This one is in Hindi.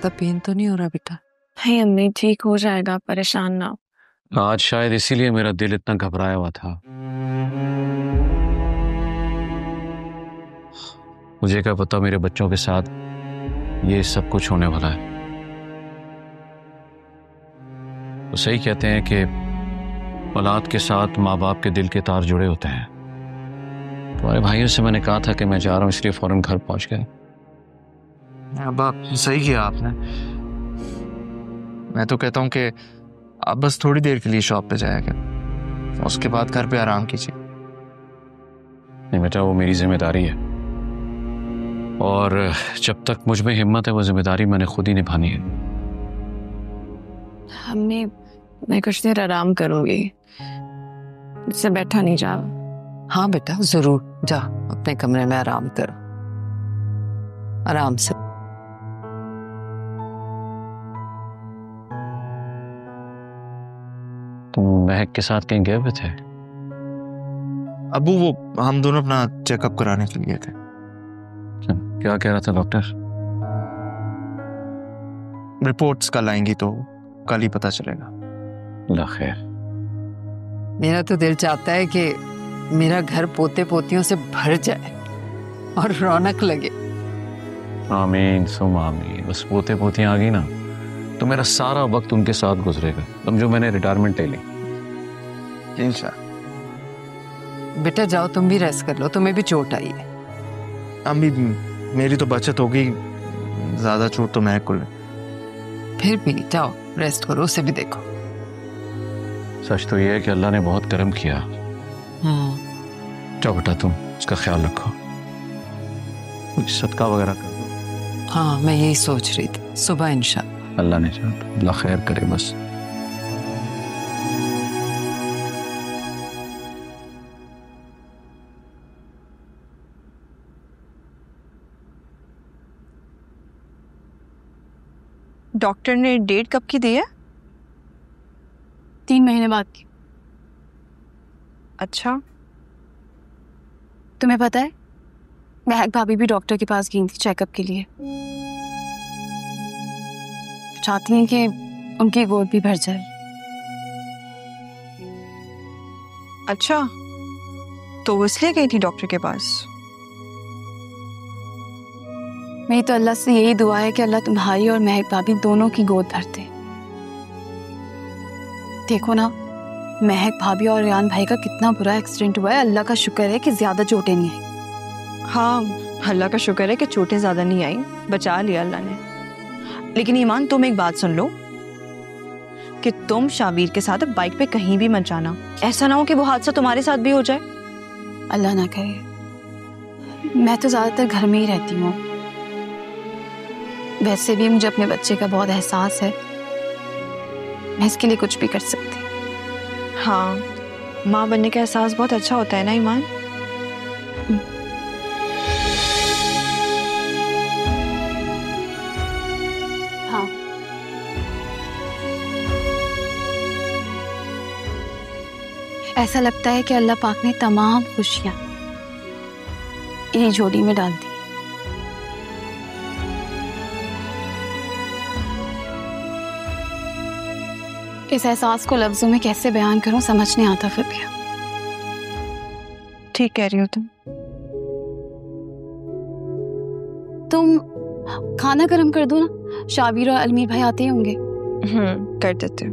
ज्यादा पेन तो नहीं हो रहा बेटा? नहीं अम्मी, ठीक हो जाएगा, परेशान ना। आज शायद इसीलिए मेरा दिल इतना घबराया हुआ था। मुझे क्या पता मेरे बच्चों के साथ ये सब कुछ होने वाला है। तो सही कहते हैं कि औलाद के साथ माँ बाप के दिल के तार जुड़े होते हैं। तुम्हारे भाइयों से मैंने कहा था कि मैं जा रहा हूँ, इसलिए फौरन घर पहुंच गए। अब आप सही किया आपने। मैं तो कहता हूँ कि आप बस थोड़ी देर के लिए शॉप पे जाया कर, उसके बाद घर पे आराम कीजिए। नहीं बेटा, वो मेरी जिम्मेदारी है और जब तक मुझ में हिम्मत है वो जिम्मेदारी मैंने खुद ही निभानी है। अम्मी, मैं कुछ देर आराम करूंगी, इससे बैठा नहीं जा। हाँ बेटा जरूर, जा अपने कमरे में आराम करो, आराम से। तुम महक के साथ कहीं गए हुए थे? अबू, वो हम दोनों अपना चेकअप कराने के लिए थे। क्या कह रहा था डॉक्टर? रिपोर्ट्स कल आएंगी तो कल ही पता चलेगा। अल्लाह खैर। मेरा तो दिल चाहता है कि मेरा घर पोते पोतियों से भर जाए और रौनक लगे। आमीन सुम आमीन। बस पोते पोतियां आ गई ना तो मेरा सारा वक्त उनके साथ गुजरेगा। समझो मैंने रिटायरमेंट ले ली। इंशाल्लाह। बेटा जाओ, तुम भी रेस्ट कर लो, तुम्हें भी चोट आई है। अम्मी, मेरी तो बचत हो गई, ज्यादा चोट तो महक को फिर भी जाओ रेस्ट करो, उसे भी देखो। सच तो ये है कि अल्लाह ने बहुत करम किया। जाओ बेटा, तुम उसका ख्याल रखो, कुछ सदका वगैरह कर दो। हाँ मैं यही सोच रही थी, सुबह इंशाल्लाह। अल्लाह ने चाहा, अल्लाह खैर करे बस। डॉक्टर ने डेट कब की दी है? 3 महीने बाद की। अच्छा, तुम्हें पता है, महक भाभी भी डॉक्टर के पास गई थी चेकअप के लिए। चाहती हैं कि उनकी गोद भी भर जाए। अच्छा, तो वो इसलिए गई थी डॉक्टर के पास? मेरी तो अल्लाह से यही दुआ है कि अल्लाह तुम्हारी और महक भाभी दोनों की गोद भरते। देखो ना, महक भाभी और रियान भाई का कितना बुरा एक्सीडेंट हुआ है। अल्लाह का शुक्र है कि ज्यादा चोटें नहीं आई। हाँ, अल्लाह का शुक्र है कि चोटें ज्यादा नहीं आई, बचा लिया अल्लाह ने। लेकिन ईमान, तुम एक बात सुन लो कि तुम शाबीर के साथ बाइक पे कहीं भी मत जाना। ऐसा ना हो कि वो हादसा तुम्हारे साथ भी हो जाए। अल्लाह ना करे। मैं तो ज्यादातर घर में ही रहती हूँ। वैसे भी मुझे अपने बच्चे का बहुत एहसास है, मैं इसके लिए कुछ भी कर सकती। हाँ, माँ बनने का एहसास बहुत अच्छा होता है ना ईमान। हाँ, ऐसा लगता है कि अल्लाह पाक ने तमाम खुशियां इन्हीं झोली में डाल दी। इस एहसास को लफ्जों में कैसे बयान करूं समझ नहीं आता फिर भी। ठीक कह रही हो तुम खाना गर्म कर दो ना, शाबीर और अलमीर भाई आते ही होंगे। कर देते हो।